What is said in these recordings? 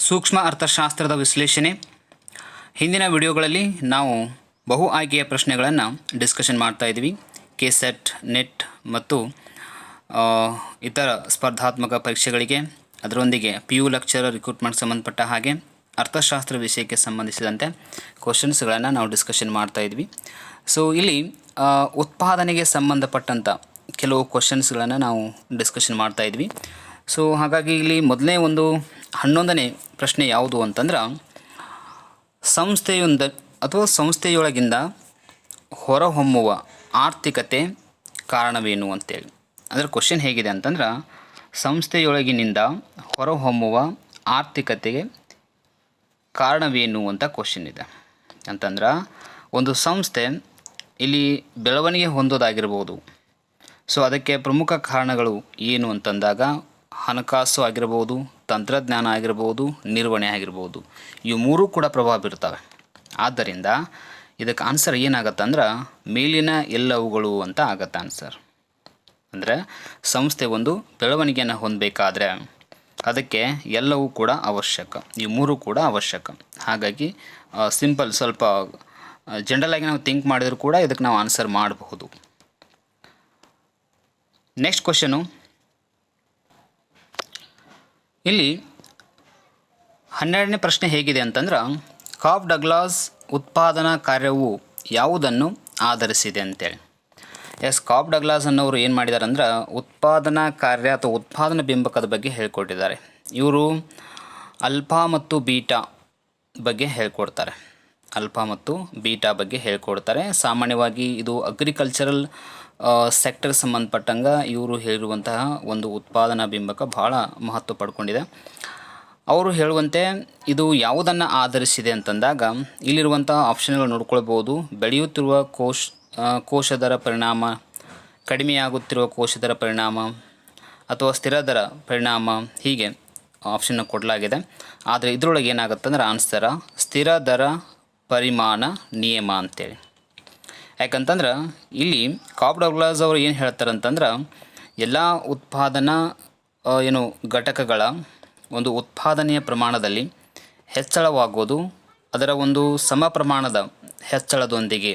ಸೂಕ್ಷ್ಮ ಅರ್ಥಶಾಸ್ತ್ರದ ವಿಶ್ಲೇಷಣೆ. ಹಿಂದಿನ ವಿಡಿಯೋಗಳಲ್ಲಿ ನಾವು ಬಹು ಆಯ್ಕೆಯ ಪ್ರಶ್ನೆಗಳನ್ನು ಡಿಸ್ಕಷನ್ ಮಾಡ್ತಾ ಇದ್ವಿ. ಕೆಸೆಟ್, ನೆಟ್ ಮತ್ತು ಇತರ ಸ್ಪರ್ಧಾತ್ಮಕ ಪರೀಕ್ಷೆಗಳಿಗೆ, ಅದರೊಂದಿಗೆ PU ಲೆಕ್ಚರರ್ ರಿಕ್ರೂಟ್ಮೆಂಟ್ ಸಂಬಂಧಪಟ್ಟ ಹಾಗೆ ಅರ್ಥಶಾಸ್ತ್ರ ವಿಷಯಕ್ಕೆ ಸಂಬಂಧಿಸಿದಂತೆ ಕ್ವಶನ್ಸ್ಗಳನ್ನು ನಾವು ಡಿಸ್ಕಷನ್ ಮಾಡ್ತಾ ಇದ್ವಿ. ಸೊ ಇಲ್ಲಿ ಉತ್ಪಾದನೆಗೆ ಸಂಬಂಧಪಟ್ಟಂಥ ಕೆಲವು ಕ್ವಶನ್ಸ್ಗಳನ್ನು ನಾವು ಡಿಸ್ಕಷನ್ ಮಾಡ್ತಾ ಇದ್ವಿ. ಸೊ ಹಾಗಾಗಿ ಇಲ್ಲಿ ಮೊದಲನೇ 11ನೇ ಪ್ರಶ್ನೆ ಯಾವುದು ಅಂತಂದ್ರೆ, ಸಂಸ್ಥೆಯೊಳಗಿಂದ ಹೊರಹೊಮ್ಮುವ ಆರ್ಥಿಕತೆ ಕಾರಣವೇನು ಅಂತೇಳಿ. ಅದರ ಕ್ವಶನ್ ಹೇಗಿದೆ ಅಂತಂದ್ರೆ, ಸಂಸ್ಥೆಯೊಳಗಿನಿಂದ ಹೊರಹೊಮ್ಮುವ ಆರ್ಥಿಕತೆಗೆ ಕಾರಣವೇನು ಅಂತ ಕ್ವಶನ್ ಇದೆ. ಅಂತಂದ್ರೆ ಒಂದು ಸಂಸ್ಥೆ ಇಲ್ಲಿ ಬೆಳವಣಿಗೆ ಹೊಂದೋದಾಗಿರ್ಬೋದು. ಸೊ ಅದಕ್ಕೆ ಪ್ರಮುಖ ಕಾರಣಗಳು ಏನು ಅಂತಂದಾಗ ಹಣಕಾಸು ಆಗಿರ್ಬೋದು, ತಂತ್ರಜ್ಞಾನ ಆಗಿರ್ಬೋದು, ನಿರ್ವಹಣೆ ಆಗಿರ್ಬೋದು. ಇವು ಮೂರೂ ಕೂಡ ಪ್ರಭಾವ ಬೀರ್ತವೆ. ಆದ್ದರಿಂದ ಇದಕ್ಕೆ ಆನ್ಸರ್ ಏನಾಗತ್ತೆ ಅಂದ್ರೆ ಮೇಲಿನ ಎಲ್ಲವುಗಳು ಅಂತ ಆಗತ್ತೆ ಆನ್ಸರ್. ಅಂದರೆ ಸಂಸ್ಥೆ ಒಂದು ಬೆಳವಣಿಗೆಯನ್ನು ಹೊಂದಬೇಕಾದ್ರೆ ಅದಕ್ಕೆ ಎಲ್ಲವೂ ಕೂಡ ಅವಶ್ಯಕ, ಈ ಮೂರು ಕೂಡ ಅವಶ್ಯಕ. ಹಾಗಾಗಿ ಸಿಂಪಲ್ ಸ್ವಲ್ಪ ಜನರಲಾಗಿ ನಾವು ಥಿಂಕ್ ಮಾಡಿದರೂ ಕೂಡ ಇದಕ್ಕೆ ನಾವು ಆನ್ಸರ್ ಮಾಡಬಹುದು. ನೆಕ್ಸ್ಟ್ ಕ್ವಶನು, ಇಲ್ಲಿ 12ನೇ ಪ್ರಶ್ನೆ ಹೇಗಿದೆ ಅಂತಂದ್ರೆ, ಕಾಫ್ ಡಗ್ಲಾಸ್ ಉತ್ಪಾದನಾ ಕಾರ್ಯವು ಯಾವುದನ್ನು ಆಧರಿಸಿದೆ ಅಂತೇಳಿ. ಕಾಫ್ ಡಗ್ಲಾಸ್ ಅನ್ನೋರು ಏನು ಮಾಡಿದ್ದಾರೆ ಅಂದ್ರೆ ಉತ್ಪಾದನಾ ಕಾರ್ಯ ಅಥವಾ ಉತ್ಪಾದನಾ ಬಿಂಬಕದ ಬಗ್ಗೆ ಹೇಳ್ಕೊಟ್ಟಿದ್ದಾರೆ. ಇವರು ಅಲ್ಫಾ ಮತ್ತು ಬೀಟಾ ಬಗ್ಗೆ ಹೇಳ್ಕೊಡ್ತಾರೆ. ಸಾಮಾನ್ಯವಾಗಿ ಇದು ಅಗ್ರಿಕಲ್ಚರಲ್ ಸೆಕ್ಟರ್ ಸಂಬಂಧಪಟ್ಟಂಗೆ ಇವರು ಹೇಳಿರುವಂತಹ ಒಂದು ಉತ್ಪಾದನಾ ಬಿಂಬಕ ಭಾಳ ಮಹತ್ವ ಪಡ್ಕೊಂಡಿದೆ. ಅವರು ಹೇಳುವಂತೆ ಇದು ಯಾವುದನ್ನು ಆಧರಿಸಿದೆ ಅಂತಂದಾಗ ಇಲ್ಲಿರುವಂಥ ಆಪ್ಷನ್ಗಳು ನೋಡ್ಕೊಳ್ಬೋದು. ಬೆಳೆಯುತ್ತಿರುವ ಕೋಶದರ ಪರಿಣಾಮ, ಕಡಿಮೆಯಾಗುತ್ತಿರುವ ಕೋಶದರ ಪರಿಣಾಮ, ಅಥವಾ ಸ್ಥಿರ ದರ ಪರಿಣಾಮ, ಹೀಗೆ ಆಪ್ಷನ್ನ ಕೊಡಲಾಗಿದೆ. ಆದರೆ ಇದರೊಳಗೆ ಏನಾಗುತ್ತೆ ಅಂದ್ರೆ ಆನ್ಸರ ಸ್ಥಿರ ದರ ಪರಿಮಾಣ ನಿಯಮ ಅಂತೇಳಿ. ಯಾಕಂತಂದ್ರೆ ಇಲ್ಲಿ ಕಾಫ್ ಡಗ್ಲಾಸ್ ಅವರು ಏನು ಹೇಳ್ತಾರೆ ಅಂತಂದ್ರೆ, ಎಲ್ಲ ಉತ್ಪಾದನಾ ಘಟಕಗಳ ಒಂದು ಉತ್ಪಾದನೆಯ ಪ್ರಮಾಣದಲ್ಲಿ ಹೆಚ್ಚಳವಾಗೋದು ಅದರ ಒಂದು ಸಮ ಪ್ರಮಾಣದ ಹೆಚ್ಚಳದೊಂದಿಗೆ.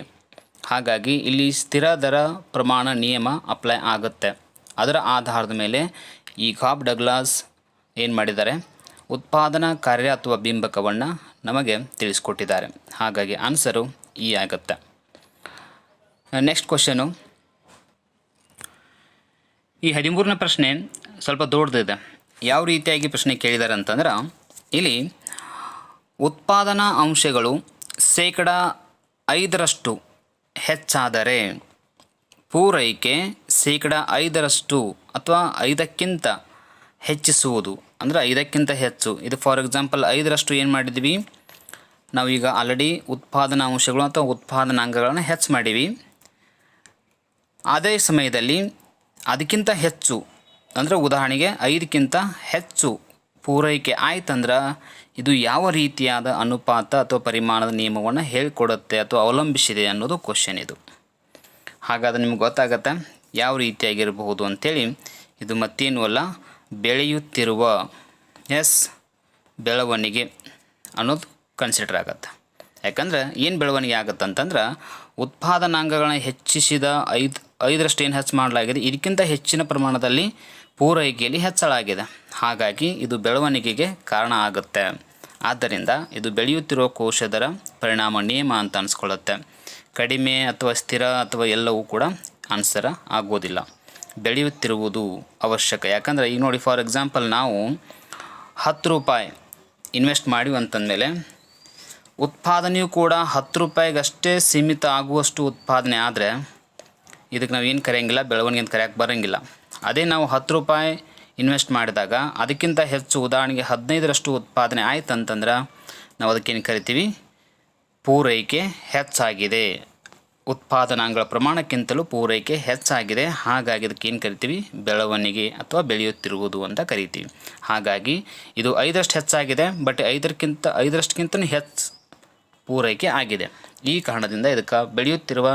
ಹಾಗಾಗಿ ಇಲ್ಲಿ ಸ್ಥಿರ ದರ ಪ್ರಮಾಣ ನಿಯಮ ಅಪ್ಲೈ ಆಗುತ್ತೆ. ಅದರ ಆಧಾರದ ಮೇಲೆ ಈ ಕಾಫ್ ಡಗ್ಲಾಸ್ ಏನು ಮಾಡಿದ್ದಾರೆ, ಉತ್ಪಾದನಾ ಕಾರ್ಯ ಅಥವಾ ಬಿಂಬಕವನ್ನು ನಮಗೆ ತಿಳಿಸ್ಕೊಟ್ಟಿದ್ದಾರೆ. ಹಾಗಾಗಿ ಆನ್ಸರು ಈ ಆಗುತ್ತೆ. ನೆಕ್ಸ್ಟ್ ಕ್ವಶನು, ಈ 13ನೇ ಪ್ರಶ್ನೆ ಸ್ವಲ್ಪ ದೊಡ್ಡದಿದೆ. ಯಾವ ರೀತಿಯಾಗಿ ಪ್ರಶ್ನೆ ಕೇಳಿದ್ದಾರೆ ಅಂತಂದ್ರೆ, ಇಲ್ಲಿ ಉತ್ಪಾದನಾ ಅಂಶಗಳು 5% ಹೆಚ್ಚಾದರೆ ಪೂರೈಕೆ 5% ಅಥವಾ 5ಕ್ಕಿಂತ ಹೆಚ್ಚಿಸುವುದು. ಅಂದರೆ 5ಕ್ಕಿಂತ ಹೆಚ್ಚು. ಇದು ಫಾರ್ ಎಕ್ಸಾಂಪಲ್ 5% ಏನು ಮಾಡಿದ್ವಿ ನಾವೀಗ ಆಲ್ರೆಡಿ ಉತ್ಪಾದನಾ ಅಂಶಗಳು ಅಥವಾ ಉತ್ಪಾದನಾಂಗಗಳನ್ನು ಹೆಚ್ಚು ಮಾಡೀವಿ. ಅದೇ ಸಮಯದಲ್ಲಿ ಅದಕ್ಕಿಂತ ಹೆಚ್ಚು ಅಂದರೆ ಉದಾಹರಣೆಗೆ 5ಕ್ಕಿಂತ ಹೆಚ್ಚು ಪೂರೈಕೆ ಆಯ್ತಂದ್ರೆ ಇದು ಯಾವ ರೀತಿಯಾದ ಅನುಪಾತ ಅಥವಾ ಪರಿಮಾಣದ ನಿಯಮವನ್ನು ಹೇಳಿಕೊಡುತ್ತೆ ಅಥವಾ ಅವಲಂಬಿಸಿದೆ ಅನ್ನೋದು ಕ್ವಶನ್ ಇದು. ಹಾಗಾದರೆ ನಿಮ್ಗೆ ಗೊತ್ತಾಗತ್ತೆ ಯಾವ ರೀತಿಯಾಗಿರಬಹುದು ಅಂಥೇಳಿ. ಇದು ಮತ್ತೇನೂ ಅಲ್ಲ, ಬೆಳೆಯುತ್ತಿರುವ ಬೆಳವಣಿಗೆ ಅನ್ನೋದು ಕನ್ಸಿಡರ್ ಆಗುತ್ತೆ. ಯಾಕಂದ್ರೆ ಏನು ಬೆಳವಣಿಗೆ ಆಗುತ್ತೆ ಅಂತಂದ್ರೆ ಉತ್ಪಾದನಾಂಗಗಳನ್ನ ಹೆಚ್ಚಿಸಿದ 5% ಏನು ಹೆಚ್ಚು ಮಾಡಲಾಗಿದೆ, ಇದಕ್ಕಿಂತ ಹೆಚ್ಚಿನ ಪ್ರಮಾಣದಲ್ಲಿ ಪೂರೈಕೆಯಲ್ಲಿ ಹೆಚ್ಚಳ ಆಗಿದೆ. ಹಾಗಾಗಿ ಇದು ಬೆಳವಣಿಗೆಗೆ ಕಾರಣ ಆಗುತ್ತೆ. ಆದ್ದರಿಂದ ಇದು ಬೆಳೆಯುತ್ತಿರುವ ಕೋಶದರ ಪರಿಣಾಮ ನಿಯಮ ಅಂತ ಅನಿಸ್ಕೊಳ್ಳುತ್ತೆ. ಕಡಿಮೆ ಅಥವಾ ಸ್ಥಿರ ಅಥವಾ ಎಲ್ಲವೂ ಕೂಡ ಆನ್ಸರ ಆಗೋದಿಲ್ಲ. ಬೆಳೆಯುತ್ತಿರುವುದು ಅವಶ್ಯಕ. ಯಾಕಂದರೆ ಈಗ ನೋಡಿ, ಫಾರ್ ಎಕ್ಸಾಂಪಲ್ ನಾವು 10 ರೂಪಾಯಿ ಇನ್ವೆಸ್ಟ್ ಮಾಡಿವಿ ಅಂತಂದಮೇಲೆ ಉತ್ಪಾದನೆಯೂ ಕೂಡ 10 ರೂಪಾಯಿಗಷ್ಟೇ ಸೀಮಿತ ಆಗುವಷ್ಟು ಉತ್ಪಾದನೆ ಆದರೆ ಇದಕ್ಕೆ ನಾವು ಏನು ಕರೆಯಂಗಿಲ್ಲ, ಬೆಳವಣಿಗೆ ಅಂತ ಕರೆಯೋಕ್ಕೆ ಬರೋಂಗಿಲ್ಲ. ಅದೇ ನಾವು 10 ರೂಪಾಯಿ ಇನ್ವೆಸ್ಟ್ ಮಾಡಿದಾಗ ಅದಕ್ಕಿಂತ ಹೆಚ್ಚು, ಉದಾಹರಣೆಗೆ 15% ಉತ್ಪಾದನೆ ಆಯ್ತು ಅಂತಂದ್ರೆ ನಾವು ಅದಕ್ಕೇನು ಕರಿತೀವಿ, ಪೂರೈಕೆ ಹೆಚ್ಚಾಗಿದೆ. ಉತ್ಪಾದನಾಂಗಗಳ ಪ್ರಮಾಣಕ್ಕಿಂತಲೂ ಪೂರೈಕೆ ಹೆಚ್ಚಾಗಿದೆ. ಹಾಗಾಗಿ ಅದಕ್ಕೆ ಏನು ಕರಿತೀವಿ, ಬೆಳವಣಿಗೆ ಅಥವಾ ಬೆಳೆಯುತ್ತಿರುವುದು ಅಂತ ಕರಿತೀವಿ. ಹಾಗಾಗಿ ಇದು 5% ಹೆಚ್ಚಾಗಿದೆ, ಬಟ್ 5%ಕ್ಕಿಂತಲೂ ಹೆಚ್ಚು ಪೂರೈಕೆ ಆಗಿದೆ. ಈ ಕಾರಣದಿಂದ ಇದಕ್ಕೆ ಬೆಳೆಯುತ್ತಿರುವ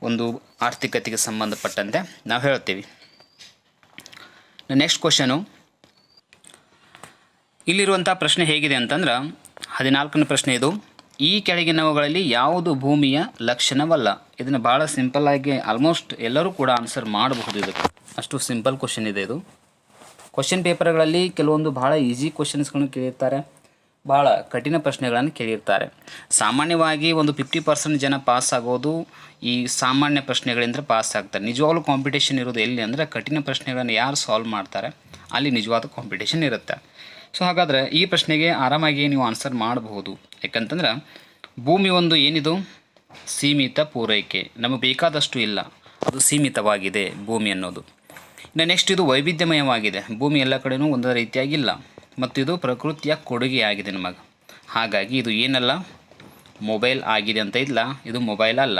ಒಂದು ಆರ್ಥಿಕತೆಗೆ ಸಂಬಂಧಪಟ್ಟಂತೆ ನಾವು ಹೇಳ್ತೀವಿ. ನೆಕ್ಸ್ಟ್ ಕ್ವಶನು, ಇಲ್ಲಿರುವಂಥ ಪ್ರಶ್ನೆ ಹೇಗಿದೆ ಅಂತಂದ್ರೆ 14ನೇ ಪ್ರಶ್ನೆ ಇದು. ಈ ಕೆಳಗಿನವುಗಳಲ್ಲಿ ಯಾವುದು ಭೂಮಿಯ ಲಕ್ಷಣವಲ್ಲ? ಇದನ್ನು ಭಾಳ ಸಿಂಪಲ್ಲಾಗಿ ಆಲ್ಮೋಸ್ಟ್ ಎಲ್ಲರೂ ಕೂಡ ಆನ್ಸರ್ ಮಾಡಬಹುದು. ಇದಕ್ಕೆ ಅಷ್ಟು ಸಿಂಪಲ್ ಕ್ವಶನ್ ಇದೆ ಇದು. ಕ್ವಶನ್ ಪೇಪರ್ಗಳಲ್ಲಿ ಕೆಲವೊಂದು ಭಾಳ ಈಸಿ ಕ್ವಶನ್ಸ್ಗಳನ್ನು ಕೇಳಿರ್ತಾರೆ, ಭಾಳ ಕಠಿಣ ಪ್ರಶ್ನೆಗಳನ್ನು ಕೇಳಿರ್ತಾರೆ. ಸಾಮಾನ್ಯವಾಗಿ ಒಂದು 50% ಜನ ಪಾಸ್ ಆಗೋದು ಈ ಸಾಮಾನ್ಯ ಪ್ರಶ್ನೆಗಳಿಂದ ಪಾಸ್ ಆಗ್ತಾರೆ. ನಿಜವಾಗ್ಲೂ ಕಾಂಪಿಟೇಷನ್ ಇರೋದು ಎಲ್ಲಿ ಅಂದರೆ ಕಠಿಣ ಪ್ರಶ್ನೆಗಳನ್ನು ಯಾರು ಸಾಲ್ವ್ ಮಾಡ್ತಾರೆ ಅಲ್ಲಿ ನಿಜವಾದ ಕಾಂಪಿಟೇಷನ್ ಇರುತ್ತೆ. ಸೊ ಹಾಗಾದರೆ ಈ ಪ್ರಶ್ನೆಗೆ ಆರಾಮಾಗಿ ನೀವು ಆನ್ಸರ್ ಮಾಡಬಹುದು. ಯಾಕಂತಂದ್ರೆ ಭೂಮಿ ಒಂದು ಏನಿದು ಸೀಮಿತ ಪೂರೈಕೆ, ನಮಗೆ ಬೇಕಾದಷ್ಟು ಇಲ್ಲ, ಅದು ಸೀಮಿತವಾಗಿದೆ ಭೂಮಿ ಅನ್ನೋದು. ಇನ್ನು ನೆಕ್ಸ್ಟ್ ಇದು ವೈವಿಧ್ಯಮಯವಾಗಿದೆ, ಭೂಮಿ ಎಲ್ಲ ಕಡೆಯೂ ಒಂದೇ ರೀತಿಯಾಗಿಲ್ಲ, ಮತ್ತು ಇದು ಪ್ರಕೃತಿಯ ಕೊಡುಗೆಯಾಗಿದೆ ನಮಗೆ. ಹಾಗಾಗಿ ಇದು ಏನಲ್ಲ ಮೊಬೈಲ್ ಆಗಿದೆ ಅಂತ ಇಲ್ಲ, ಇದು ಮೊಬೈಲ್ ಅಲ್ಲ.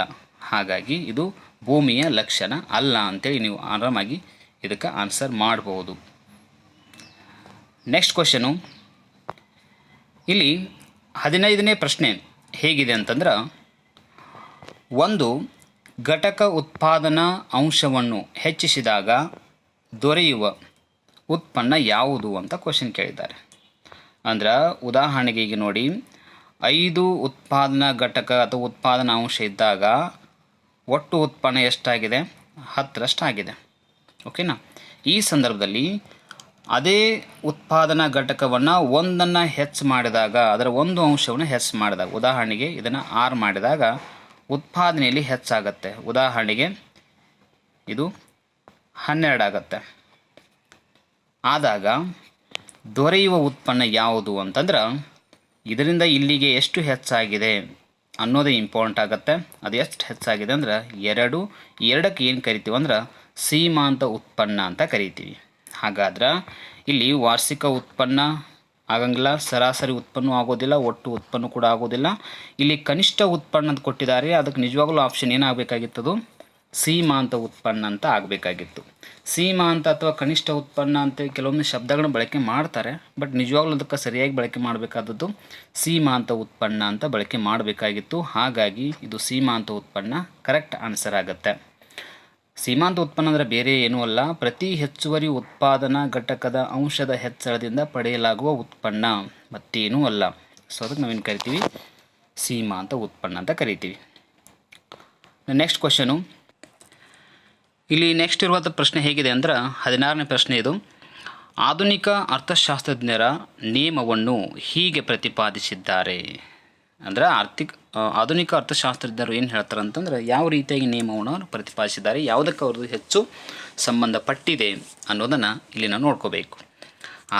ಹಾಗಾಗಿ ಇದು ಭೂಮಿಯ ಲಕ್ಷಣ ಅಲ್ಲ ಅಂತೇಳಿ ನೀವು ಆರಾಮಾಗಿ ಇದಕ್ಕೆ ಆನ್ಸರ್ ಮಾಡಬಹುದು. ನೆಕ್ಸ್ಟ್ ಕ್ವಶನು, ಇಲ್ಲಿ 15ನೇ ಪ್ರಶ್ನೆ ಹೇಗಿದೆ ಅಂತಂದ್ರೆ, ಒಂದು ಘಟಕ ಉತ್ಪಾದನಾ ಅಂಶವನ್ನು ಹೆಚ್ಚಿಸಿದಾಗ ದೊರೆಯುವ ಉತ್ಪನ್ನ ಯಾವುದು ಅಂತ ಕ್ವಶನ್ ಕೇಳಿದ್ದಾರೆ. ಅಂದ್ರೆ ಉದಾಹರಣೆಗೆ ಈಗ ನೋಡಿ, 5 ಉತ್ಪಾದನಾ ಘಟಕ ಅಥವಾ ಉತ್ಪಾದನಾ ಅಂಶ ಇದ್ದಾಗ ಒಟ್ಟು ಉತ್ಪನ್ನ ಎಷ್ಟಾಗಿದೆ? 10ರಷ್ಟು ಆಗಿದೆ. ಓಕೆನಾ? ಈ ಸಂದರ್ಭದಲ್ಲಿ ಅದೇ ಉತ್ಪಾದನಾ ಘಟಕವನ್ನು ಒಂದನ್ನು ಹೆಚ್ಚು ಮಾಡಿದಾಗ, ಅದರ ಒಂದು ಅಂಶವನ್ನು ಹೆಚ್ಚು ಮಾಡಿದಾಗ, ಉದಾಹರಣೆಗೆ ಇದನ್ನು 6 ಮಾಡಿದಾಗ ಉತ್ಪಾದನೆಯಲ್ಲಿ ಹೆಚ್ಚಾಗತ್ತೆ. ಉದಾಹರಣೆಗೆ ಇದು 12 ಆಗುತ್ತೆ. ಆದಾಗ ದೊರೆಯುವ ಉತ್ಪನ್ನ ಯಾವುದು ಅಂತಂದ್ರೆ ಇದರಿಂದ ಇಲ್ಲಿಗೆ ಎಷ್ಟು ಹೆಚ್ಚಾಗಿದೆ ಅನ್ನೋದೇ ಇಂಪಾರ್ಟೆಂಟ್ ಆಗುತ್ತೆ. ಅದು ಎಷ್ಟು ಹೆಚ್ಚಾಗಿದೆ ಅಂದ್ರೆ 2. 2ಕ್ಕೆ ಏನು ಕರಿತೀವಿ ಅಂದ್ರೆ ಸೀಮಾಂತ ಉತ್ಪನ್ನ ಅಂತ ಕರಿತೀವಿ. ಹಾಗಾದ್ರೆ ಇಲ್ಲಿ ವಾರ್ಷಿಕ ಉತ್ಪನ್ನ ಆಗಂಗಿಲ್ಲ, ಸರಾಸರಿ ಉತ್ಪನ್ನ ಆಗೋದಿಲ್ಲ, ಒಟ್ಟು ಉತ್ಪನ್ನ ಕೂಡ ಆಗೋದಿಲ್ಲ. ಇಲ್ಲಿ ಕನಿಷ್ಠ ಉತ್ಪನ್ನ ಅಂತ ಕೊಟ್ಟಿದ್ದಾರೆ, ಅದಕ್ಕೆ ನಿಜವಾಗ್ಲೂ ಆಪ್ಷನ್ ಏನಾಗಬೇಕಾಗಿತ್ತದು? ಸೀಮಾಂತ ಉತ್ಪನ್ನ ಅಂತ ಆಗಬೇಕಾಗಿತ್ತು. ಸೀಮಾಂತ ಅಥವಾ ಕನಿಷ್ಠ ಉತ್ಪನ್ನ ಅಂತ ಕೆಲವೊಂದು ಶಬ್ದಗಳನ್ನ ಬಳಕೆ ಮಾಡ್ತಾರೆ, ಬಟ್ ನಿಜವಾಗ್ಲೂ ಅದಕ್ಕೆ ಸರಿಯಾಗಿ ಬಳಕೆ ಮಾಡಬೇಕಾದದ್ದು ಸೀಮಾಂತ ಉತ್ಪನ್ನ ಅಂತ ಬಳಕೆ ಮಾಡಬೇಕಾಗಿತ್ತು. ಹಾಗಾಗಿ ಇದು ಸೀಮಾಂತ ಉತ್ಪನ್ನ ಕರೆಕ್ಟ್ ಆನ್ಸರ್ ಆಗುತ್ತೆ. ಸೀಮಾಂತ ಉತ್ಪನ್ನ ಅಂದರೆ ಬೇರೆ ಏನೂ ಅಲ್ಲ, ಪ್ರತಿ ಹೆಚ್ಚುವರಿ ಉತ್ಪಾದನಾ ಘಟಕದ ಅಂಶದ ಹೆಚ್ಚಳದಿಂದ ಪಡೆಯಲಾಗುವ ಉತ್ಪನ್ನ, ಮತ್ತೇನೂ ಅಲ್ಲ. ಸೊ ಅದಕ್ಕೆ ನಾವೇನು ಕರಿತೀವಿ? ಸೀಮಾಂತ ಉತ್ಪನ್ನ ಅಂತ ಕರಿತೀವಿ. ನೆಕ್ಸ್ಟ್ ಕ್ವಶನು, ಇಲ್ಲಿ ನೆಕ್ಸ್ಟ್ ಇರುವಂಥ ಪ್ರಶ್ನೆ ಹೇಗಿದೆ ಅಂದ್ರೆ 16ನೇ ಪ್ರಶ್ನೆ ಇದು. ಆಧುನಿಕ ಅರ್ಥಶಾಸ್ತ್ರಜ್ಞರ ನಿಯಮವನ್ನು ಹೀಗೆ ಪ್ರತಿಪಾದಿಸಿದ್ದಾರೆ. ಅಂದರೆ ಆಧುನಿಕ ಅರ್ಥಶಾಸ್ತ್ರಜ್ಞರು ಏನು ಹೇಳ್ತಾರೆ ಅಂತಂದ್ರೆ ಯಾವ ರೀತಿಯಾಗಿ ನಿಯಮವನ್ನು ಪ್ರತಿಪಾದಿಸಿದ್ದಾರೆ, ಯಾವುದಕ್ಕೆ ಅವ್ರದ್ದು ಹೆಚ್ಚು ಸಂಬಂಧಪಟ್ಟಿದೆ ಅನ್ನೋದನ್ನು ಇಲ್ಲಿ ನಾವು ನೋಡ್ಕೋಬೇಕು.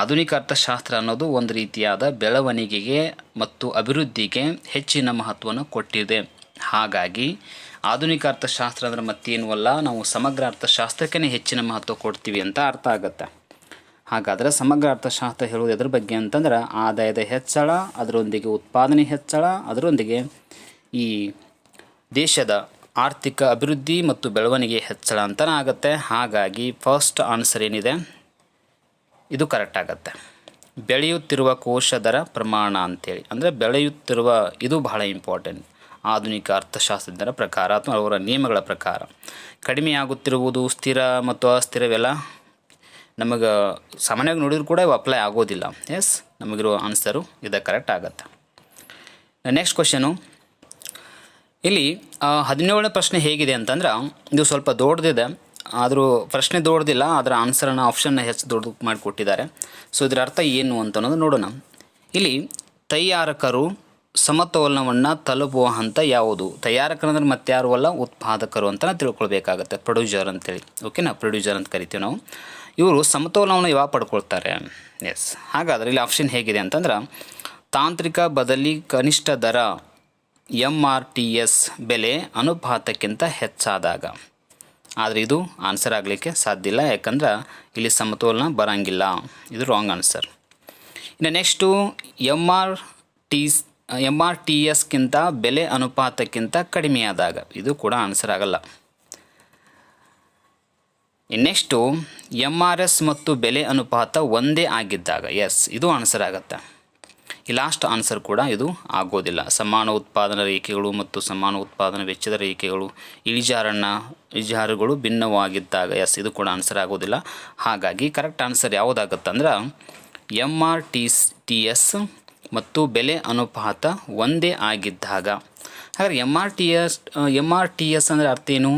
ಆಧುನಿಕ ಅರ್ಥಶಾಸ್ತ್ರ ಅನ್ನೋದು ಒಂದು ರೀತಿಯಾದ ಬೆಳವಣಿಗೆಗೆ ಮತ್ತು ಅಭಿವೃದ್ಧಿಗೆ ಹೆಚ್ಚಿನ ಮಹತ್ವವನ್ನು ಕೊಟ್ಟಿದೆ. ಹಾಗಾಗಿ ಆಧುನಿಕ ಅರ್ಥಶಾಸ್ತ್ರ ಅಂದರೆ ಮತ್ತೇನೂ ಅಲ್ಲ, ನಾವು ಸಮಗ್ರ ಅರ್ಥಶಾಸ್ತ್ರಕ್ಕೇ ಹೆಚ್ಚಿನ ಮಹತ್ವ ಕೊಡ್ತೀವಿ ಅಂತ ಅರ್ಥ ಆಗುತ್ತೆ. ಹಾಗಾದರೆ ಸಮಗ್ರ ಅರ್ಥಶಾಸ್ತ್ರ ಹೇಳುವುದು ಎದ್ರ ಬಗ್ಗೆ ಅಂತಂದ್ರೆ ಆದಾಯದ ಹೆಚ್ಚಳ, ಅದರೊಂದಿಗೆ ಉತ್ಪಾದನೆ ಹೆಚ್ಚಳ, ಅದರೊಂದಿಗೆ ಈ ದೇಶದ ಆರ್ಥಿಕ ಅಭಿವೃದ್ಧಿ ಮತ್ತು ಬೆಳವಣಿಗೆ ಹೆಚ್ಚಳ ಅಂತಲೇ ಆಗುತ್ತೆ. ಹಾಗಾಗಿ ಫಸ್ಟ್ ಆನ್ಸರ್ ಏನಿದೆ ಇದು ಕರೆಕ್ಟ್ ಆಗುತ್ತೆ. ಬೆಳೆಯುತ್ತಿರುವ ಕೋಶ ದರ ಪ್ರಮಾಣ ಅಂಥೇಳಿ, ಅಂದರೆ ಬೆಳೆಯುತ್ತಿರುವ, ಇದು ಬಹಳ ಇಂಪಾರ್ಟೆಂಟ್. ಆಧುನಿಕ ಅರ್ಥಶಾಸ್ತ್ರಜ್ಞರ ಪ್ರಕಾರ ಅಥವಾ ಅವರ ನಿಯಮಗಳ ಪ್ರಕಾರ ಕಡಿಮೆಯಾಗುತ್ತಿರುವುದು ಸ್ಥಿರ ಮತ್ತು ಅಸ್ಥಿರವೆಲ್ಲ ನಮಗೆ ಸಾಮಾನ್ಯವಾಗಿ ನೋಡಿದ್ರು ಕೂಡ ಇವು ಅಪ್ಲೈ ಆಗೋದಿಲ್ಲ. ಎಸ್, ನಮಗಿರೋ ಆನ್ಸರು ಇದು ಕರೆಕ್ಟ್ ಆಗುತ್ತೆ. ನೆಕ್ಸ್ಟ್ ಕ್ವಶನು, ಇಲ್ಲಿ 17ನೇ ಪ್ರಶ್ನೆ ಹೇಗಿದೆ ಅಂತಂದ್ರೆ ಇದು ಸ್ವಲ್ಪ ದೊಡ್ಡದಿದೆ, ಆದರೂ ಪ್ರಶ್ನೆ ದೊಡ್ಡದಿಲ್ಲ, ಅದರ ಆನ್ಸರನ್ನು ಆಪ್ಷನ್ನ ಹೆಚ್ಚು ದೊಡ್ಡದು ಮಾಡಿಕೊಟ್ಟಿದ್ದಾರೆ. ಸೊ ಇದರ ಅರ್ಥ ಏನು ಅಂತ ಅನ್ನೋದು ನೋಡೋಣ. ಇಲ್ಲಿ ತಯಾರಕರು ಸಮತೋಲನವನ್ನು ತಲುಪುವ ಹಂತ ಯಾವುದು? ತಯಾರಕರಂದ್ರೆ ಮತ್ತೆ ಯಾರು ಅಲ್ಲ, ಉತ್ಪಾದಕರು ಅಂತ ತಿಳ್ಕೊಳ್ಬೇಕಾಗತ್ತೆ. ಪ್ರೊಡ್ಯೂಸರ್ ಅಂತೇಳಿ, ಓಕೆನಾ? ಪ್ರೊಡ್ಯೂಸರ್ ಅಂತ ಕರಿತೀವಿ ನಾವು. ಇವರು ಸಮತೋಲನವನ್ನು ಯಾವಾಗ ಪಡ್ಕೊಳ್ತಾರೆ? ಎಸ್, ಹಾಗಾದರೆ ಇಲ್ಲಿ ಆಪ್ಷನ್ ಹೇಗಿದೆ ಅಂತಂದ್ರೆ ತಾಂತ್ರಿಕ ಬದಲಿ ಕನಿಷ್ಠ ದರ MRTS ಬೆಲೆ ಅನುಪಾತಕ್ಕಿಂತ ಹೆಚ್ಚಾದಾಗ. ಆದರೆ ಇದು ಆನ್ಸರ್ ಆಗಲಿಕ್ಕೆ ಸಾಧ್ಯ ಇಲ್ಲ, ಯಾಕಂದ್ರೆ ಇಲ್ಲಿ ಸಮತೋಲನ ಬರೋಂಗಿಲ್ಲ. ಇದು ರಾಂಗ್ ಆನ್ಸರ್. ಇನ್ನು ನೆಕ್ಸ್ಟು MRTSಗಿಂತ ಬೆಲೆ ಅನುಪಾತಕ್ಕಿಂತ ಕಡಿಮೆಯಾದಾಗ, ಇದು ಕೂಡ ಆನ್ಸರ್ ಆಗಲ್ಲ. ನೆಕ್ಸ್ಟು MRS ಮತ್ತು ಬೆಲೆ ಅನುಪಾತ ಒಂದೇ ಆಗಿದ್ದಾಗ, ಎಸ್, ಇದು ಆನ್ಸರ್ ಆಗುತ್ತೆ. ಈ ಲಾಸ್ಟ್ ಆನ್ಸರ್ ಕೂಡ ಇದು ಆಗೋದಿಲ್ಲ. ಸಮಾನ ಉತ್ಪಾದನಾ ರೇಖೆಗಳು ಮತ್ತು ಸಮಾನ ಉತ್ಪಾದನಾ ವೆಚ್ಚದ ರೇಖೆಗಳು ಇಳಿಜಾರುಗಳು ಭಿನ್ನವಾಗಿದ್ದಾಗ, ಎಸ್, ಇದು ಕೂಡ ಆನ್ಸರ್ ಆಗೋದಿಲ್ಲ. ಹಾಗಾಗಿ ಕರೆಕ್ಟ್ ಆನ್ಸರ್ ಯಾವುದಾಗುತ್ತೆ ಅಂದ್ರೆ MRTS ಮತ್ತು ಬೆಲೆ ಅನುಪಾತ ಒಂದೇ ಆಗಿದ್ದಾಗ. ಹಾಗಾದರೆ MRTS ಅಂದರೆ ಅರ್ಥ ಏನು?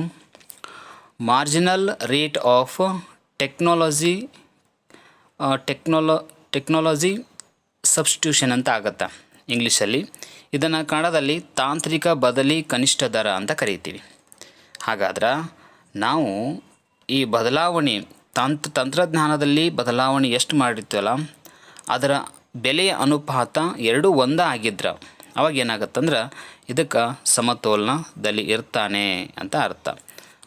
Marginal rate of technology substitution ಅಂತ ಆಗುತ್ತೆ ಇಂಗ್ಲೀಷಲ್ಲಿ. ಇದನ್ನು ಕನ್ನಡದಲ್ಲಿ ತಾಂತ್ರಿಕ ಬದಲಿ ಕನಿಷ್ಠ ದರ ಅಂತ ಕರಿತೀವಿ. ಹಾಗಾದ್ರೆ ನಾವು ಈ ಬದಲಾವಣೆ ತಂತ್ರಜ್ಞಾನದಲ್ಲಿ ಬದಲಾವಣೆ ಎಷ್ಟು ಮಾಡಿರ್ತೀವಲ್ಲ ಅದರ ಬೆಲೆಯ ಅನುಪಾತ ಎರಡೂ ಒಂದೇ ಆಗಿದ್ರೆ ಅವಾಗ ಏನಾಗುತ್ತಂದ್ರೆ ಇದಕ್ಕೆ ಸಮತೋಲನದಲ್ಲಿ ಇರ್ತಾನೆ ಅಂತ ಅರ್ಥ.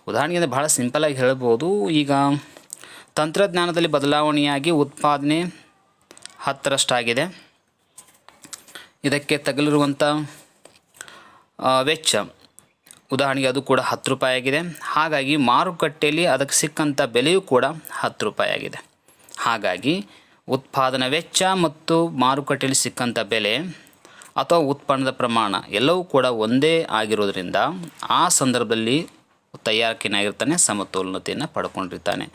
ಉದಾಹರಣೆಗೆ ಭಾಳ ಸಿಂಪಲಾಗಿ ಹೇಳ್ಬೋದು. ಈಗ ತಂತ್ರಜ್ಞಾನದಲ್ಲಿ ಬದಲಾವಣೆಯಾಗಿ ಉತ್ಪಾದನೆ 10ರಷ್ಟಾಗಿದೆ. ಇದಕ್ಕೆ ತಗಲಿರುವಂಥ ವೆಚ್ಚ ಉದಾಹರಣೆಗೆ ಅದು ಕೂಡ 10 ರೂಪಾಯಿ ಆಗಿದೆ. ಹಾಗಾಗಿ ಮಾರುಕಟ್ಟೆಯಲ್ಲಿ ಅದಕ್ಕೆ ಸಿಕ್ಕಂಥ ಬೆಲೆಯೂ ಕೂಡ 10 ರೂಪಾಯಿ ಆಗಿದೆ. ಹಾಗಾಗಿ ಉತ್ಪಾದನಾ ವೆಚ್ಚ ಮತ್ತು ಮಾರುಕಟ್ಟೆಯಲ್ಲಿ ಸಿಕ್ಕಂಥ ಬೆಲೆ ಅಥವಾ ಉತ್ಪನ್ನದ ಪ್ರಮಾಣ ಎಲ್ಲವೂ ಕೂಡ ಒಂದೇ ಆಗಿರೋದ್ರಿಂದ ಆ ಸಂದರ್ಭದಲ್ಲಿ ತಯಾರಕನಾಗಿರ್ತಾನೆ ಸಮತೋಲನತೆಯನ್ನು ಪಡ್ಕೊಂಡಿರ್ತಾನೆ.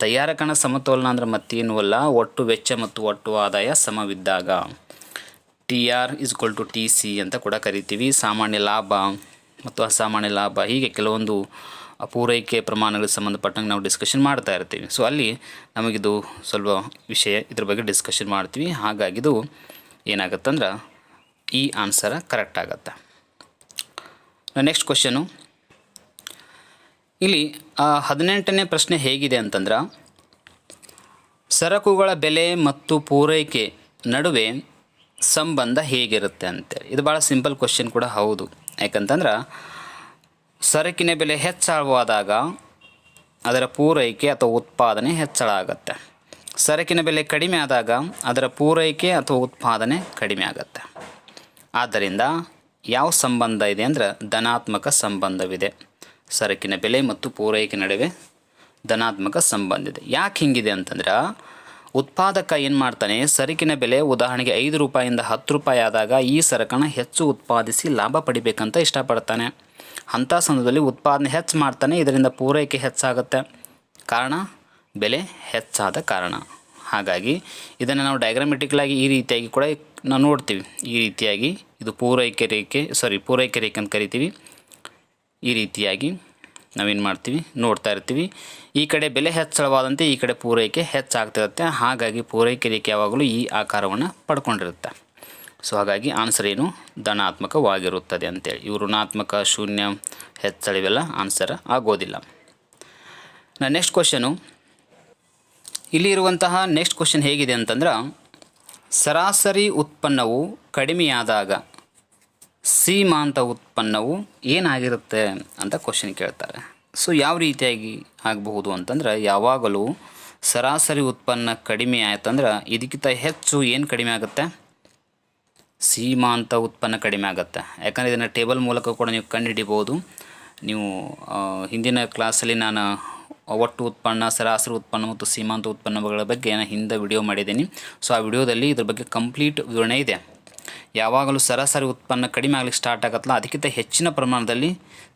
ತಯಾರಕನ ಸಮತೋಲನ ಅಂದರೆ ಮತ್ತೇನೂ ಅಲ್ಲ, ಒಟ್ಟು ವೆಚ್ಚ ಮತ್ತು ಒಟ್ಟು ಆದಾಯ ಸಮವಿದ್ದಾಗ TR = TC ಅಂತ ಕೂಡ ಕರಿತೀವಿ. ಸಾಮಾನ್ಯ ಲಾಭ ಮತ್ತು ಅಸಾಮಾನ್ಯ ಲಾಭ ಹೀಗೆ ಕೆಲವೊಂದು ಪೂರೈಕೆ ಪ್ರಮಾಣಗಳಿಗೆ ಸಂಬಂಧಪಟ್ಟಂಗೆ ನಾವು ಡಿಸ್ಕಷನ್ ಮಾಡ್ತಾ ಇರ್ತೀವಿ. ಸೊ ಅಲ್ಲಿ ನಮಗಿದು ಸ್ವಲ್ಪ ವಿಷಯ ಇದ್ರ ಬಗ್ಗೆ ಡಿಸ್ಕಷನ್ ಮಾಡ್ತೀವಿ. ಹಾಗಾಗಿದು ಏನಾಗುತ್ತಂದ್ರೆ ಈ ಆನ್ಸರ ಕರೆಕ್ಟ್ ಆಗುತ್ತೆ. ನೆಕ್ಸ್ಟ್ ಕ್ವಶನು ಇಲ್ಲಿ 18ನೇ ಪ್ರಶ್ನೆ ಹೇಗಿದೆ ಅಂತಂದ್ರೆ, ಸರಕುಗಳ ಬೆಲೆ ಮತ್ತು ಪೂರೈಕೆ ನಡುವೆ ಸಂಬಂಧ ಹೇಗಿರುತ್ತೆ ಅಂತೇಳಿ. ಇದು ಭಾಳ ಸಿಂಪಲ್ ಕ್ವಶನ್ ಕೂಡ ಹೌದು. ಯಾಕಂತಂದ್ರೆ ಸರಕಿನ ಬೆಲೆ ಹೆಚ್ಚಳವಾದಾಗ ಅದರ ಪೂರೈಕೆ ಅಥವಾ ಉತ್ಪಾದನೆ ಹೆಚ್ಚಳ ಆಗುತ್ತೆ. ಸರಕಿನ ಬೆಲೆ ಕಡಿಮೆ ಆದಾಗ ಅದರ ಪೂರೈಕೆ ಅಥವಾ ಉತ್ಪಾದನೆ ಕಡಿಮೆ ಆಗುತ್ತೆ. ಆದ್ದರಿಂದ ಯಾವ ಸಂಬಂಧ ಇದೆ ಅಂದರೆ ಧನಾತ್ಮಕ ಸಂಬಂಧವಿದೆ. ಸರಕಿನ ಬೆಲೆ ಮತ್ತು ಪೂರೈಕೆ ನಡುವೆ ಧನಾತ್ಮಕ ಸಂಬಂಧ ಇದೆ. ಯಾಕೆ ಹಿಂಗಿದೆ ಅಂತಂದ್ರೆ ಉತ್ಪಾದಕ ಏನು ಮಾಡ್ತಾನೆ, ಸರಕಿನ ಬೆಲೆ ಉದಾಹರಣೆಗೆ 5 ರೂಪಾಯಿಂದ 10 ರೂಪಾಯಿ ಆದಾಗ ಈ ಸರಕನ್ನು ಹೆಚ್ಚು ಉತ್ಪಾದಿಸಿ ಲಾಭ ಪಡಿಬೇಕಂತ ಇಷ್ಟಪಡ್ತಾನೆ. ಅಂಥ ಸಂದರ್ಭದಲ್ಲಿ ಉತ್ಪಾದನೆ ಹೆಚ್ಚು ಮಾಡ್ತಾನೆ, ಇದರಿಂದ ಪೂರೈಕೆ ಹೆಚ್ಚಾಗುತ್ತೆ. ಕಾರಣ ಬೆಲೆ ಹೆಚ್ಚಾದ ಕಾರಣ. ಹಾಗಾಗಿ ಇದನ್ನು ನಾವು ಡಯಾಗ್ರಾಮೆಟಿಕಲಾಗಿ ಈ ರೀತಿಯಾಗಿ ಕೂಡ ನಾವು ನೋಡ್ತೀವಿ. ಈ ರೀತಿಯಾಗಿ ಇದು ಪೂರೈಕೆ ರೇಖೆ ಅಂತ ಕರಿತೀವಿ. ಈ ರೀತಿಯಾಗಿ ನಾವೇನು ಮಾಡ್ತೀವಿ ನೋಡ್ತಾ ಇರ್ತೀವಿ. ಈ ಕಡೆ ಬೆಲೆ ಹೆಚ್ಚಳವಾದಂತೆ ಈ ಕಡೆ ಪೂರೈಕೆ ಹೆಚ್ಚಾಗ್ತಿರುತ್ತೆ. ಹಾಗಾಗಿ ಪೂರೈಕೆ ರೇಖೆ ಯಾವಾಗಲೂ ಈ ಆಕಾರವನ್ನು ಪಡ್ಕೊಂಡಿರುತ್ತೆ. ಸೊ ಹಾಗಾಗಿ ಆನ್ಸರ್ ಏನು ಧನಾತ್ಮಕವಾಗಿರುತ್ತದೆ ಅಂತೇಳಿ. ಇವು ಋಣಾತ್ಮಕ, ಶೂನ್ಯ, ಹೆಚ್ಚಳ ಇವೆಲ್ಲ ಆನ್ಸರ್ ಆಗೋದಿಲ್ಲ. ನೆಕ್ಸ್ಟ್ ಕ್ವಶನು ಇಲ್ಲಿ ಇರುವಂತಹ ನೆಕ್ಸ್ಟ್ ಕ್ವಶನ್ ಹೇಗಿದೆ ಅಂತಂದ್ರೆ, ಸರಾಸರಿ ಉತ್ಪನ್ನವು ಕಡಿಮೆಯಾದಾಗ ಸೀಮಾಂತ ಉತ್ಪನ್ನವು ಏನಾಗಿರುತ್ತೆ ಅಂತ ಕ್ವಶನ್ ಕೇಳ್ತಾರೆ. ಸೊ ಯಾವ ರೀತಿಯಾಗಿ ಆಗಬಹುದು ಅಂತಂದ್ರೆ, ಯಾವಾಗಲೂ ಸರಾಸರಿ ಉತ್ಪನ್ನ ಕಡಿಮೆ ಆಯ್ತಂದ್ರೆ ಇದಕ್ಕಿಂತ ಹೆಚ್ಚು ಏನು ಕಡಿಮೆ ಆಗುತ್ತೆ, ಸೀಮಾಂತ ಉತ್ಪನ್ನ ಕಡಿಮೆ ಆಗುತ್ತೆ. ಯಾಕಂದರೆ ಇದನ್ನು ಟೇಬಲ್ ಮೂಲಕ ಕೂಡ ನೀವು ಕಂಡುಹಿಡಿಬೋದು. ನೀವು ಹಿಂದಿನ ಕ್ಲಾಸಲ್ಲಿ ನಾನು ಒಟ್ಟು ಉತ್ಪನ್ನ, ಸರಾಸರಿ ಉತ್ಪನ್ನ ಮತ್ತು ಸೀಮಾಂತ ಉತ್ಪನ್ನಗಳ ಬಗ್ಗೆ ನಾನು ಹಿಂದೆ ವಿಡಿಯೋ ಮಾಡಿದ್ದೀನಿ. ಸೊ ಆ ವಿಡಿಯೋದಲ್ಲಿ ಇದ್ರ ಬಗ್ಗೆ ಕಂಪ್ಲೀಟ್ ವಿವರಣೆ ಇದೆ. ಯಾವಾಗಲೂ ಸರಾಸರಿ ಉತ್ಪನ್ನ ಕಡಿಮೆ ಆಗಲಿಕ್ಕೆ ಸ್ಟಾರ್ಟ್ ಆಗುತ್ತಲ್ಲ ಅದಕ್ಕಿಂತ ಹೆಚ್ಚಿನ ಪ್ರಮಾಣದಲ್ಲಿ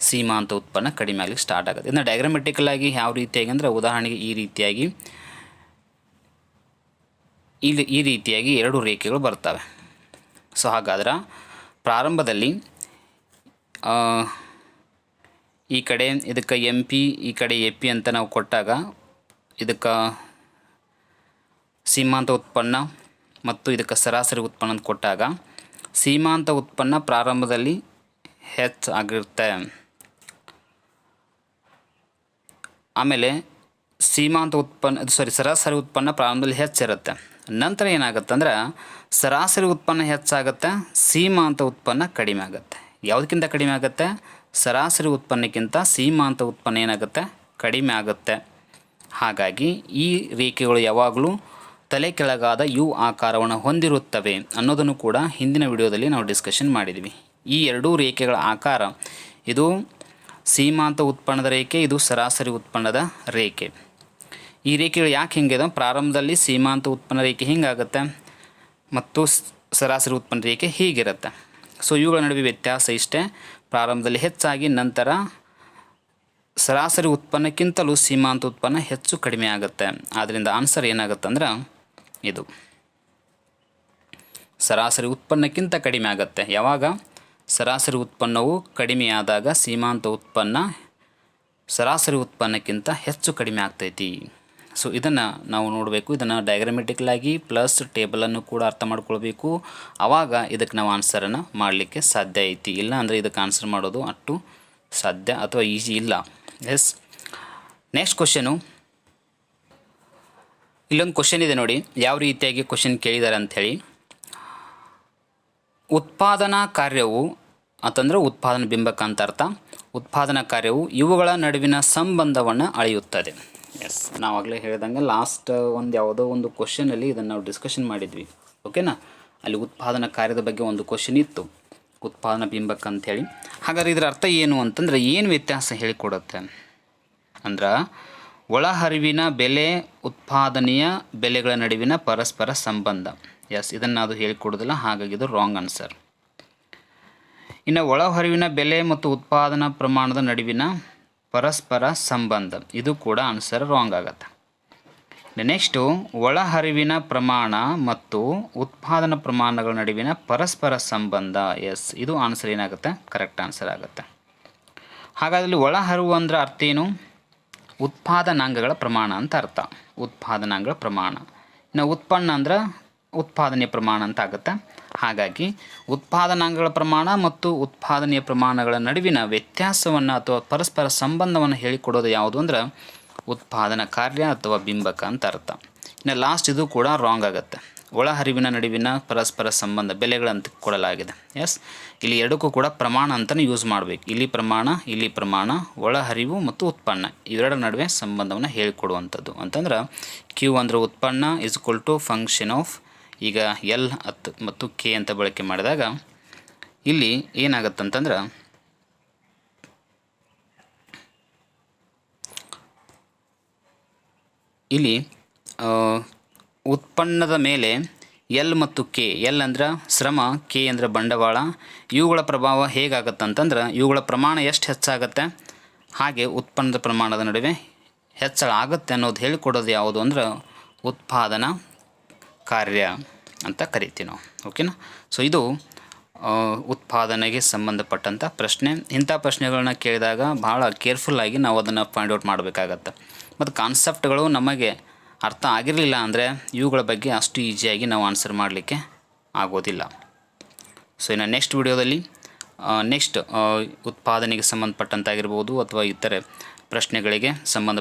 ಸೀಮಾಂತ ಉತ್ಪನ್ನ ಕಡಿಮೆ ಆಗಲಿಕ್ಕೆ ಸ್ಟಾರ್ಟ್ ಆಗುತ್ತೆ. ಇದನ್ನು ಡಯಾಗ್ರಾಮೆಟಿಕಲ್ ಆಗಿ ಯಾವ ರೀತಿಯಾಗಿ ಅಂದರೆ ಉದಾಹರಣೆಗೆ ಈ ರೀತಿಯಾಗಿ 2 ರೇಖೆಗಳು ಬರ್ತವೆ. ಸೊ ಹಾಗಾದ್ರೆ ಪ್ರಾರಂಭದಲ್ಲಿ ಈ ಕಡೆ ಇದಕ್ಕೆ MP, ಈ ಕಡೆ AP ಅಂತ ನಾವು ಕೊಟ್ಟಾಗ ಇದಕ್ಕೆ ಸೀಮಾಂತ ಉತ್ಪನ್ನ ಮತ್ತು ಇದಕ್ಕೆ ಸರಾಸರಿ ಉತ್ಪನ್ನ ಅಂತ ಕೊಟ್ಟಾಗ ಸೀಮಾಂತ ಉತ್ಪನ್ನ ಪ್ರಾರಂಭದಲ್ಲಿ ಹೆಚ್ಚಾಗಿರುತ್ತೆ. ಆಮೇಲೆ ಸರಾಸರಿ ಉತ್ಪನ್ನ ಪ್ರಾರಂಭದಲ್ಲಿ ಹೆಚ್ಚಿರುತ್ತೆ. ನಂತರ ಏನಾಗುತ್ತೆ ಅಂದ್ರೆ ಸರಾಸರಿ ಉತ್ಪನ್ನ ಹೆಚ್ಚಾಗುತ್ತೆ, ಸೀಮಾಂತ ಉತ್ಪನ್ನ ಕಡಿಮೆ ಆಗುತ್ತೆ. ಯಾವುದಕ್ಕಿಂತ ಕಡಿಮೆ ಆಗುತ್ತೆ, ಸರಾಸರಿ ಉತ್ಪನ್ನಕ್ಕಿಂತ ಸೀಮಾಂತ ಉತ್ಪನ್ನ ಏನಾಗುತ್ತೆ ಕಡಿಮೆ ಆಗುತ್ತೆ. ಹಾಗಾಗಿ ಈ ರೇಖೆಗಳು ಯಾವಾಗಲೂ ತಲೆ ಕೆಳಗಾದ ಯು ಆಕಾರವನ್ನು ಹೊಂದಿರುತ್ತವೆ ಅನ್ನೋದನ್ನು ಕೂಡ ಹಿಂದಿನ ವಿಡಿಯೋದಲ್ಲಿ ನಾವು ಡಿಸ್ಕಷನ್ ಮಾಡಿದ್ವಿ. ಈ 2 ರೇಖೆಗಳ ಆಕಾರ, ಇದು ಸೀಮಾಂತ ಉತ್ಪನ್ನದ ರೇಖೆ, ಇದು ಸರಾಸರಿ ಉತ್ಪನ್ನದ ರೇಖೆ. ಈ ರೇಖೆಗಳು ಯಾಕೆ ಹಿಂಗಿದೆ, ಪ್ರಾರಂಭದಲ್ಲಿ ಸೀಮಾಂತ ಉತ್ಪನ್ನ ರೇಖೆ ಹಿಂಗಾಗುತ್ತೆ ಮತ್ತು ಸರಾಸರಿ ಉತ್ಪನ್ನ ರೇಖೆ ಹೀಗಿರುತ್ತೆ. ಸೊ ಇವುಗಳ ನಡುವೆ ವ್ಯತ್ಯಾಸ ಇಷ್ಟೇ, ಪ್ರಾರಂಭದಲ್ಲಿ ಹೆಚ್ಚಾಗಿ ನಂತರ ಸರಾಸರಿ ಉತ್ಪನ್ನಕ್ಕಿಂತಲೂ ಸೀಮಾಂತ ಉತ್ಪನ್ನ ಹೆಚ್ಚು ಕಡಿಮೆ ಆಗುತ್ತೆ. ಆದ್ದರಿಂದ ಆನ್ಸರ್ ಏನಾಗುತ್ತೆ ಅಂದ್ರೆ ಇದು. ಸರಾಸರಿ ಉತ್ಪನ್ನಕ್ಕಿಂತ ಕಡಿಮೆ ಆಗುತ್ತೆ. ಯಾವಾಗ ಸರಾಸರಿ ಉತ್ಪನ್ನವು ಕಡಿಮೆಯಾದಾಗ ಸೀಮಾಂತ ಉತ್ಪನ್ನ ಸರಾಸರಿ ಉತ್ಪನ್ನಕ್ಕಿಂತ ಹೆಚ್ಚು ಕಡಿಮೆ ಆಗ್ತೈತಿ. ಸೊ ಇದನ್ನು ನಾವು ನೋಡಬೇಕು. ಇದನ್ನು ಡಯಾಗ್ರಾಮೆಟಿಕಲಾಗಿ ಪ್ಲಸ್ ಟೇಬಲನ್ನು ಕೂಡ ಅರ್ಥ ಮಾಡ್ಕೊಳ್ಬೇಕು. ಆವಾಗ ಇದಕ್ಕೆ ನಾವು ಆನ್ಸರನ್ನು ಮಾಡಲಿಕ್ಕೆ ಸಾಧ್ಯ ಐತಿ. ಇಲ್ಲ ಅಂದರೆ ಇದಕ್ಕೆ ಆನ್ಸರ್ ಮಾಡೋದು ಅಷ್ಟು ಸಾಧ್ಯ ಅಥವಾ ಈಸಿ ಇಲ್ಲ. Yes, next question. ಇಲ್ಲೊಂದು ಕ್ವಶನ್ ಇದೆ ನೋಡಿ, ಯಾವ ರೀತಿಯಾಗಿ ಕ್ವಶನ್ ಕೇಳಿದ್ದಾರೆ ಅಂಥೇಳಿ. ಉತ್ಪಾದನಾ ಕಾರ್ಯವು ಅಂತಂದರೆ ಉತ್ಪಾದನಾ ಬಿಂಬಕ ಅಂತ ಅರ್ಥ. ಉತ್ಪಾದನಾ ಕಾರ್ಯವು ಇವುಗಳ ನಡುವಿನ ಸಂಬಂಧವನ್ನು ಅಳೆಯುತ್ತದೆ. ಎಸ್, ನಾವಾಗಲೇ ಹೇಳಿದಂಗೆ ಲಾಸ್ಟ್ ಯಾವುದೋ ಒಂದು ಕ್ವಶನಲ್ಲಿ ಇದನ್ನು ನಾವು ಡಿಸ್ಕಷನ್ ಮಾಡಿದ್ವಿ. ಓಕೆನಾ? ಅಲ್ಲಿ ಉತ್ಪಾದನಾ ಕಾರ್ಯದ ಬಗ್ಗೆ ಒಂದು ಕ್ವಶನ್ ಇತ್ತು, ಉತ್ಪಾದನಾ ಬಿಂಬಕ ಅಂಥೇಳಿ. ಹಾಗಾದ್ರೆ ಇದರ ಅರ್ಥ ಏನು ಅಂತಂದರೆ ಏನು ವ್ಯತ್ಯಾಸ ಹೇಳಿಕೊಡುತ್ತೆ ಅಂದ್ರೆ, ಒಳಹರಿವಿನ ಬೆಲೆ ಉತ್ಪಾದನೆಯ ಬೆಲೆಗಳ ನಡುವಿನ ಪರಸ್ಪರ ಸಂಬಂಧ. ಎಸ್, ಇದನ್ನು ಅದು ಹೇಳಿಕೊಡೋದಿಲ್ಲ, ಹಾಗಾಗಿ ಇದು ರಾಂಗ್ ಆನ್ಸರ್. ಇನ್ನು ಒಳಹರಿವಿನ ಬೆಲೆ ಮತ್ತು ಉತ್ಪಾದನಾ ಪ್ರಮಾಣದ ನಡುವಿನ ಪರಸ್ಪರ ಸಂಬಂಧ, ಇದು ಕೂಡ ಆನ್ಸರ್ ರಾಂಗ್ ಆಗುತ್ತೆ. ನೆಕ್ಸ್ಟು, ಒಳಹರಿವಿನ ಪ್ರಮಾಣ ಮತ್ತು ಉತ್ಪಾದನಾ ಪ್ರಮಾಣಗಳ ನಡುವಿನ ಪರಸ್ಪರ ಸಂಬಂಧ. ಎಸ್, ಇದು ಆನ್ಸರ್ ಏನಾಗುತ್ತೆ? ಕರೆಕ್ಟ್ ಆನ್ಸರ್ ಆಗುತ್ತೆ. ಹಾಗಾದರೆ ಒಳಹರಿವು ಅಂದ್ರೆ ಅರ್ಥ ಏನು? ಉತ್ಪಾದನಾಂಗಗಳ ಪ್ರಮಾಣ ಅಂತ ಅರ್ಥ. ಉತ್ಪಾದನಾಂಗಗಳ ಪ್ರಮಾಣ. ಇನ್ನು ಉತ್ಪನ್ನ ಅಂದ್ರೆ ಉತ್ಪಾದನೆಯ ಪ್ರಮಾಣ ಅಂತ ಆಗುತ್ತೆ. ಹಾಗಾಗಿ ಉತ್ಪಾದನಾಂಗಗಳ ಪ್ರಮಾಣ ಮತ್ತು ಉತ್ಪಾದನೆಯ ಪ್ರಮಾಣಗಳ ನಡುವಿನ ವ್ಯತ್ಯಾಸವನ್ನು ಅಥವಾ ಪರಸ್ಪರ ಸಂಬಂಧವನ್ನು ಹೇಳಿಕೊಡೋದು ಯಾವುದು ಅಂದ್ರೆ ಉತ್ಪಾದನಾ ಕಾರ್ಯ ಅಥವಾ ಬಿಂಬಕ ಅಂತ ಅರ್ಥ. ಇನ್ನು ಲಾಸ್ಟ್ ಇದು ಕೂಡ ರಾಂಗ್ ಆಗುತ್ತೆ. ಒಳಹರಿವಿನ ನಡುವಿನ ಪರಸ್ಪರ ಸಂಬಂಧ ಬೆಲೆಗಳಂತ ಕೊಡಲಾಗಿದೆ. ಎಸ್, ಇಲ್ಲಿ ಎರಡಕ್ಕೂ ಕೂಡ ಪ್ರಮಾಣ ಅಂತಲೇ ಯೂಸ್ ಮಾಡಬೇಕು. ಇಲ್ಲಿ ಪ್ರಮಾಣ, ಒಳಹರಿವು ಮತ್ತು ಉತ್ಪನ್ನ ಇವೆರಡರ ನಡುವೆ ಸಂಬಂಧವನ್ನು ಹೇಳಿಕೊಡುವಂಥದ್ದು. ಅಂತಂದ್ರೆ ಕ್ಯೂ ಅಂದರೆ ಉತ್ಪನ್ನ ಈಕ್ವಲ್ ಟು ಫಂಕ್ಷನ್ ಆಫ್, ಈಗ ಎಲ್ ಮತ್ತು ಕೆ ಅಂತ ಬಳಕೆ ಮಾಡಿದಾಗ ಇಲ್ಲಿ ಏನಾಗುತ್ತಂತಂದ್ರೆ ಇಲ್ಲಿ ಉತ್ಪನ್ನದ ಮೇಲೆ ಎಲ್ ಮತ್ತು ಕೆ, ಎಲ್ ಅಂದ್ರೆ ಶ್ರಮ, ಕೆ ಅಂದರೆ ಬಂಡವಾಳ, ಇವುಗಳ ಪ್ರಭಾವ ಹೇಗಾಗತ್ತಂತಂದ್ರೆ ಇವುಗಳ ಪ್ರಮಾಣ ಎಷ್ಟು ಹೆಚ್ಚಾಗುತ್ತೆ ಹಾಗೆ ಉತ್ಪನ್ನದ ಪ್ರಮಾಣದ ನಡುವೆ ಹೆಚ್ಚಳ ಆಗುತ್ತೆ ಅನ್ನೋದು ಹೇಳಿಕೊಡೋದು ಯಾವುದು ಅಂದ್ರೆ ಉತ್ಪಾದನಾ ಕಾರ್ಯ ಅಂತ ಕರಿತೀವಿ ನಾವು. ಓಕೆನಾ? ಸೊ ಇದು ಉತ್ಪಾದನೆಗೆ ಸಂಬಂಧಪಟ್ಟಂಥ ಪ್ರಶ್ನೆ. ಇಂಥ ಪ್ರಶ್ನೆಗಳನ್ನ ಕೇಳಿದಾಗ ಭಾಳ ಕೇರ್ಫುಲ್ಲಾಗಿ ನಾವು ಅದನ್ನು ಫೈಂಡ್ ಔಟ್ ಮಾಡಬೇಕಾಗತ್ತೆ. ಮತ್ತು ಕಾನ್ಸೆಪ್ಟ್ಗಳು ನಮಗೆ ಅರ್ಥ ಆಗಿರಲಿಲ್ಲ ಅಂದರೆ ಇವುಗಳ ಬಗ್ಗೆ ಅಷ್ಟು ಈಸಿಯಾಗಿ ನಾವು ಆನ್ಸರ್ ಮಾಡಲಿಕ್ಕೆ ಆಗೋದಿಲ್ಲ. ಸೊ ಇನ್ನು ನೆಕ್ಸ್ಟ್ ವಿಡಿಯೋದಲ್ಲಿ ಉತ್ಪಾದನೆಗೆ ಸಂಬಂಧಪಟ್ಟಂತಾಗಿರ್ಬೋದು ಅಥವಾ ಇತರೆ ಪ್ರಶ್ನೆಗಳಿಗೆ ಸಂಬಂಧ